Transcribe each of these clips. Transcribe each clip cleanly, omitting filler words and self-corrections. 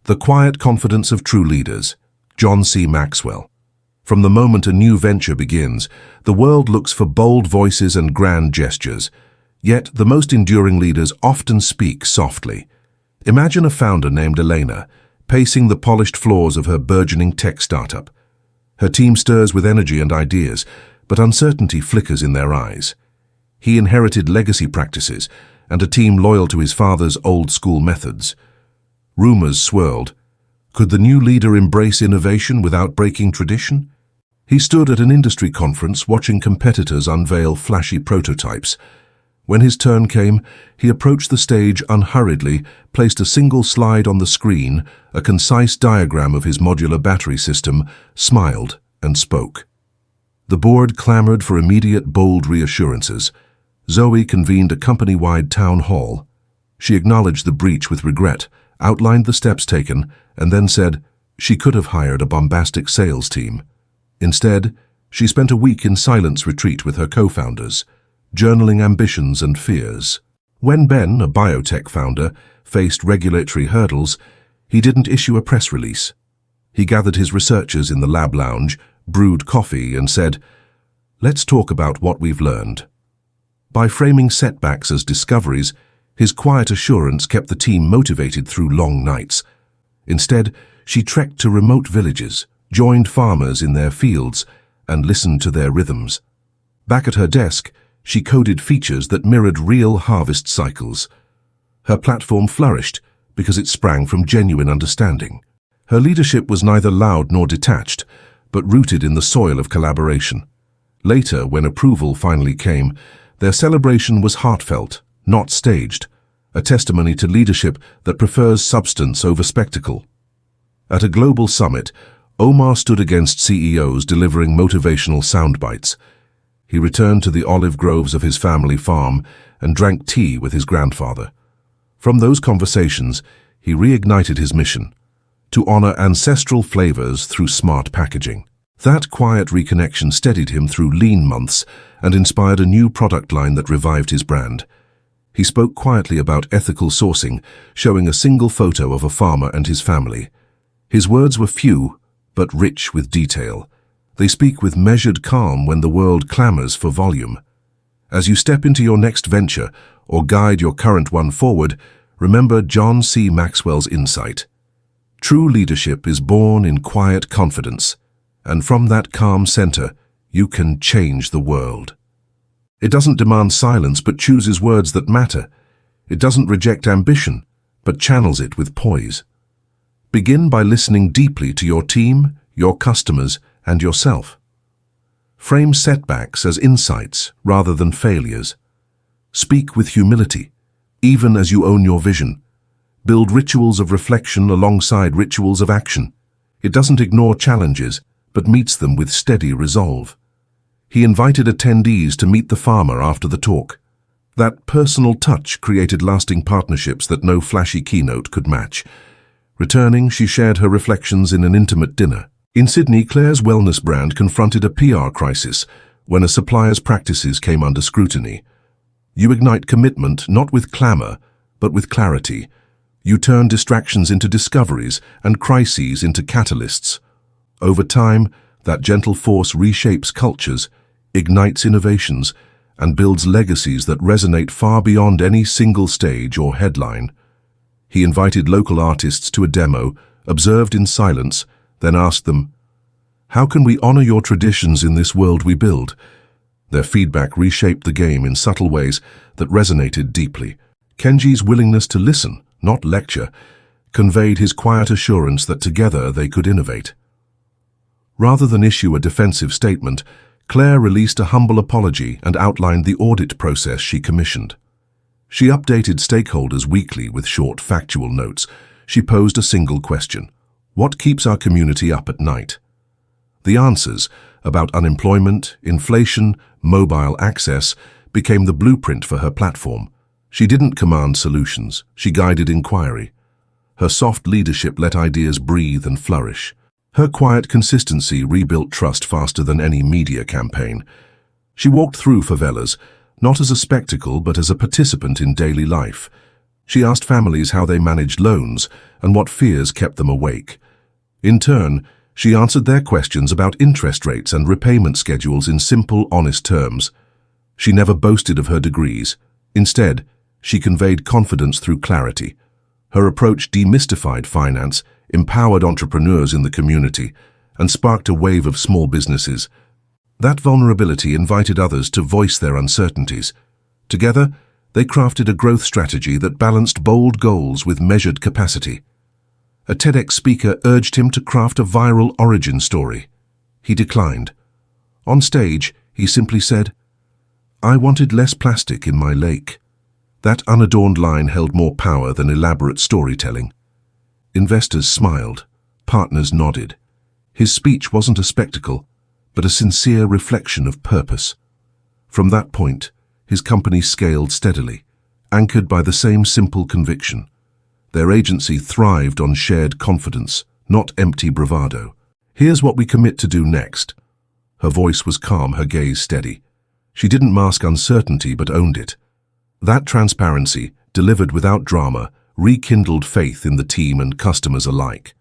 The quiet confidence of true leaders. John C. Maxwell. From the moment a new venture begins, the world looks for bold voices and grand gestures. Yet, the most enduring leaders often speak softly. Imagine a founder named Elena, pacing the polished floors of her burgeoning tech startup. Her team stirs with energy and ideas, but uncertainty flickers in their eyes. He inherited legacy practices and a team loyal to his father's old-school methods. Rumors swirled. Could the new leader embrace innovation without breaking tradition? He stood at an industry conference watching competitors unveil flashy prototypes. When his turn came, he approached the stage unhurriedly, placed a single slide on the screen, a concise diagram of his modular battery system, smiled, and spoke. The board clamored for immediate, bold reassurances. Zoe convened a company-wide town hall. She acknowledged the breach with regret, outlined the steps taken, and then said she could have hired a bombastic sales team. Instead, she spent a week in silence retreat with her co-founders, journaling ambitions and fears. When Ben, a biotech founder, faced regulatory hurdles, he didn't issue a press release. He gathered his researchers in the lab lounge, brewed coffee, and said, "Let's talk about what we've learned." By framing setbacks as discoveries, his quiet assurance kept the team motivated through long nights. Instead, she trekked to remote villages, joined farmers in their fields, and listened to their rhythms. Back at her desk, she coded features that mirrored real harvest cycles. Her platform flourished because it sprang from genuine understanding. Her leadership was neither loud nor detached, but rooted in the soil of collaboration. Later, when approval finally came, their celebration was heartfelt, not staged, a testimony to leadership that prefers substance over spectacle. At a global summit, Omar stood against CEOs delivering motivational soundbites. He returned to the olive groves of his family farm and drank tea with his grandfather. From those conversations, he reignited his mission, to honor ancestral flavors through smart packaging. That quiet reconnection steadied him through lean months and inspired a new product line that revived his brand. He spoke quietly about ethical sourcing, showing a single photo of a farmer and his family. His words were few, but rich with detail. They speak with measured calm when the world clamors for volume. As you step into your next venture or guide your current one forward, remember John C. Maxwell's insight. True leadership is born in quiet confidence, and from that calm center, you can change the world. It doesn't demand silence but chooses words that matter. It doesn't reject ambition, but channels it with poise. Begin by listening deeply to your team, your customers, and yourself. Frame setbacks as insights rather than failures. Speak with humility, even as you own your vision. Build rituals of reflection alongside rituals of action. It doesn't ignore challenges, but meets them with steady resolve. He invited attendees to meet the farmer after the talk. That personal touch created lasting partnerships that no flashy keynote could match. Returning, she shared her reflections in an intimate dinner. In Sydney, Claire's wellness brand confronted a PR crisis when a supplier's practices came under scrutiny. You ignite commitment not with clamor, but with clarity. You turn distractions into discoveries and crises into catalysts. Over time, that gentle force reshapes cultures, ignites innovations, and builds legacies that resonate far beyond any single stage or headline. He invited local artists to a demo, observed in silence, then asked them, "How can we honor your traditions in this world we build?" Their feedback reshaped the game in subtle ways that resonated deeply. Kenji's willingness to listen, not lecture, conveyed his quiet assurance that together they could innovate. Rather than issue a defensive statement, Claire released a humble apology and outlined the audit process she commissioned. She updated stakeholders weekly with short factual notes. She posed a single question: what keeps our community up at night? The answers about unemployment, inflation, mobile access became the blueprint for her platform. She didn't command solutions, she guided inquiry. Her soft leadership let ideas breathe and flourish. Her quiet consistency rebuilt trust faster than any media campaign. She walked through favelas, not as a spectacle but as a participant in daily life, She asked families how they managed loans and what fears kept them awake. In turn, she answered their questions about interest rates and repayment schedules in simple, honest terms. She never boasted of her degrees. Instead, she conveyed confidence through clarity. Her approach demystified finance, empowered entrepreneurs in the community, and sparked a wave of small businesses. That vulnerability invited others to voice their uncertainties. Together, they crafted a growth strategy that balanced bold goals with measured capacity. A TEDx speaker urged him to craft a viral origin story. He declined. On stage, he simply said, "I wanted less plastic in my lake." That unadorned line held more power than elaborate storytelling. Investors smiled. Partners nodded. His speech wasn't a spectacle, but a sincere reflection of purpose. From that point, his company scaled steadily, anchored by the same simple conviction. Their agency thrived on shared confidence, not empty bravado. "Here's what we commit to do next." Her voice was calm, her gaze steady. She didn't mask uncertainty but owned it. That transparency, delivered without drama, rekindled faith in the team and customers alike.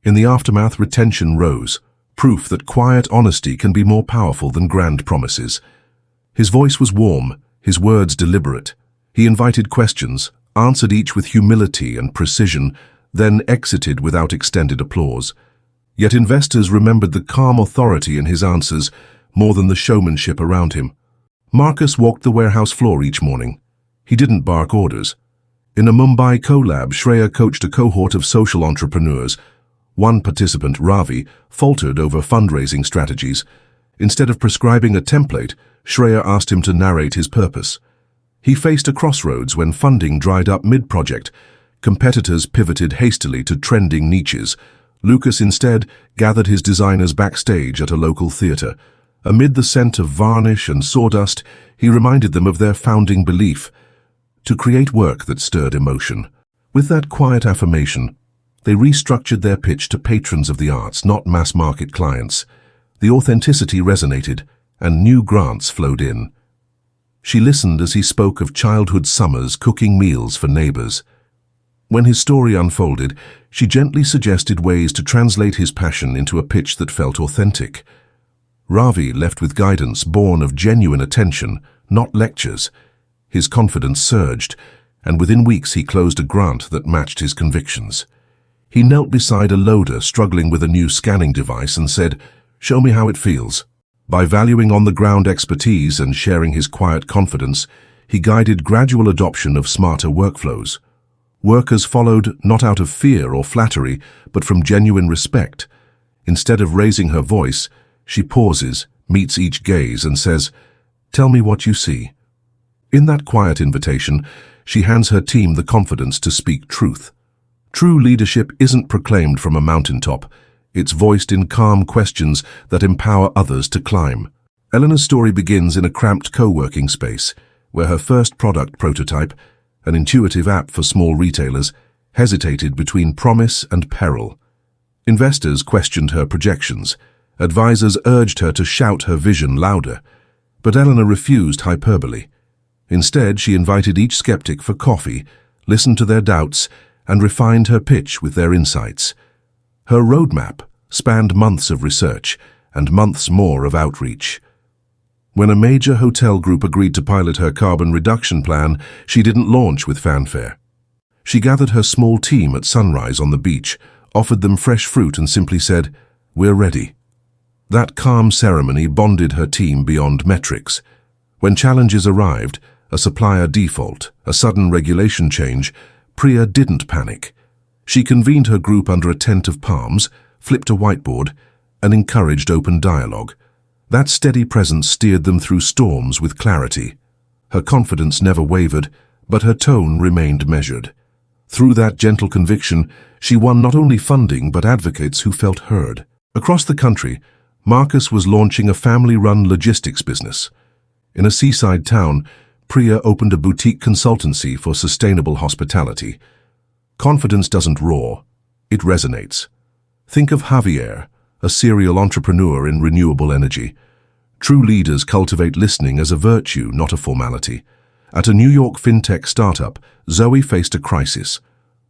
In the aftermath, retention rose, proof that quiet honesty can be more powerful than grand promises. His voice was warm, his words deliberate. He invited questions, answered each with humility and precision, then exited without extended applause. Yet investors remembered the calm authority in his answers more than the showmanship around him. Marcus walked the warehouse floor each morning. He didn't bark orders. In a Mumbai collab, Shreya coached a cohort of social entrepreneurs. One participant, Ravi, faltered over fundraising strategies. Instead of prescribing a template, Shreya asked him to narrate his purpose. He faced a crossroads when funding dried up mid-project. Competitors pivoted hastily to trending niches. Lucas instead gathered his designers backstage at a local theater. Amid the scent of varnish and sawdust, he reminded them of their founding belief: to create work that stirred emotion. With that quiet affirmation, they restructured their pitch to patrons of the arts, not mass-market clients. The authenticity resonated, and new grants flowed in. She listened as he spoke of childhood summers cooking meals for neighbors. When his story unfolded, she gently suggested ways to translate his passion into a pitch that felt authentic. Ravi left with guidance born of genuine attention, not lectures. His confidence surged, and within weeks he closed a grant that matched his convictions. He knelt beside a loader struggling with a new scanning device and said, "Show me how it feels." By valuing on-the-ground expertise and sharing his quiet confidence, he guided gradual adoption of smarter workflows. Workers followed not out of fear or flattery, but from genuine respect. Instead of raising her voice, she pauses, meets each gaze, and says, "Tell me what you see." In that quiet invitation, she hands her team the confidence to speak truth. True leadership isn't proclaimed from a mountaintop. It's voiced in calm questions that empower others to climb. Eleanor's story begins in a cramped co-working space, where her first product prototype, an intuitive app for small retailers, hesitated between promise and peril. Investors questioned her projections. Advisors urged her to shout her vision louder. But Eleanor refused hyperbole. Instead, she invited each skeptic for coffee, listened to their doubts, and refined her pitch with their insights. Her roadmap spanned months of research and months more of outreach. When a major hotel group agreed to pilot her carbon reduction plan, she didn't launch with fanfare. She gathered her small team at sunrise on the beach, offered them fresh fruit, and simply said, "We're ready." That calm ceremony bonded her team beyond metrics. When challenges arrived, a supplier default, a sudden regulation change, Priya didn't panic. She convened her group under a tent of palms, flipped a whiteboard, and encouraged open dialogue. That steady presence steered them through storms with clarity. Her confidence never wavered, but her tone remained measured. Through that gentle conviction, she won not only funding but advocates who felt heard. Across the country, Marcus was launching a family-run logistics business. In a seaside town, Priya opened a boutique consultancy for sustainable hospitality. Confidence doesn't roar, it resonates. Think of Javier, a serial entrepreneur in renewable energy. True leaders cultivate listening as a virtue, not a formality. At a New York fintech startup, Zoe faced a crisis.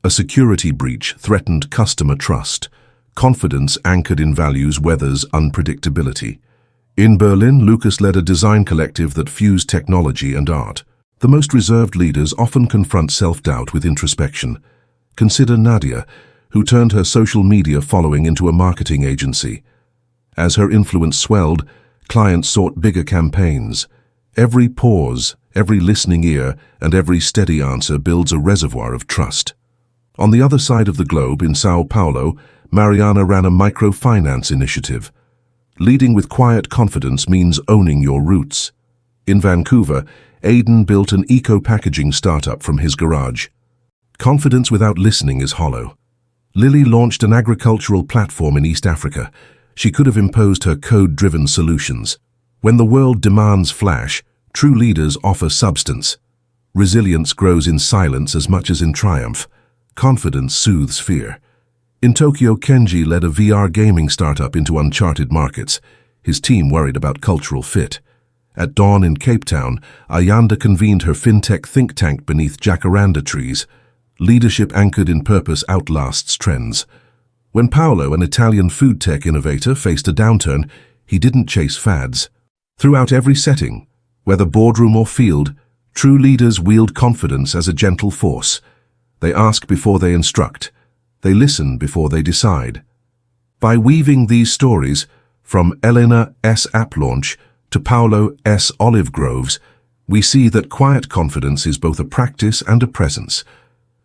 A security breach threatened customer trust. Confidence anchored in values weathers unpredictability. In Berlin, Lucas led a design collective that fused technology and art. The most reserved leaders often confront self-doubt with introspection. Consider Nadia, who turned her social media following into a marketing agency. As her influence swelled, clients sought bigger campaigns. Every pause, every listening ear, and every steady answer builds a reservoir of trust. On the other side of the globe, in Sao Paulo, Mariana ran a microfinance initiative. Leading with quiet confidence means owning your roots. In Vancouver, Aidan built an eco-packaging startup from his garage. Confidence without listening is hollow. Lily launched an agricultural platform in East Africa. She could have imposed her code-driven solutions. When the world demands flash, true leaders offer substance. Resilience grows in silence as much as in triumph. Confidence soothes fear. In Tokyo, Kenji led a VR gaming startup into uncharted markets. His team worried about cultural fit. At dawn in Cape Town, Ayanda convened her fintech think tank beneath jacaranda trees. Leadership anchored in purpose outlasts trends. When Paolo, an Italian food tech innovator, faced a downturn, he didn't chase fads. Throughout every setting, whether boardroom or field, true leaders wield confidence as a gentle force. They ask before they instruct. They listen before they decide. By weaving these stories, from Elena S. app launch to Paolo S. olive groves, we see that quiet confidence is both a practice and a presence.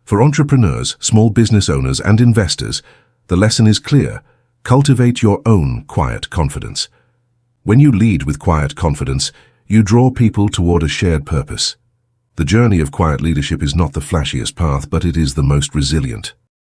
For entrepreneurs, small business owners, and investors, the lesson is clear: cultivate your own quiet confidence. When you lead with quiet confidence, you draw people toward a shared purpose. The journey of quiet leadership is not the flashiest path, but it is the most resilient.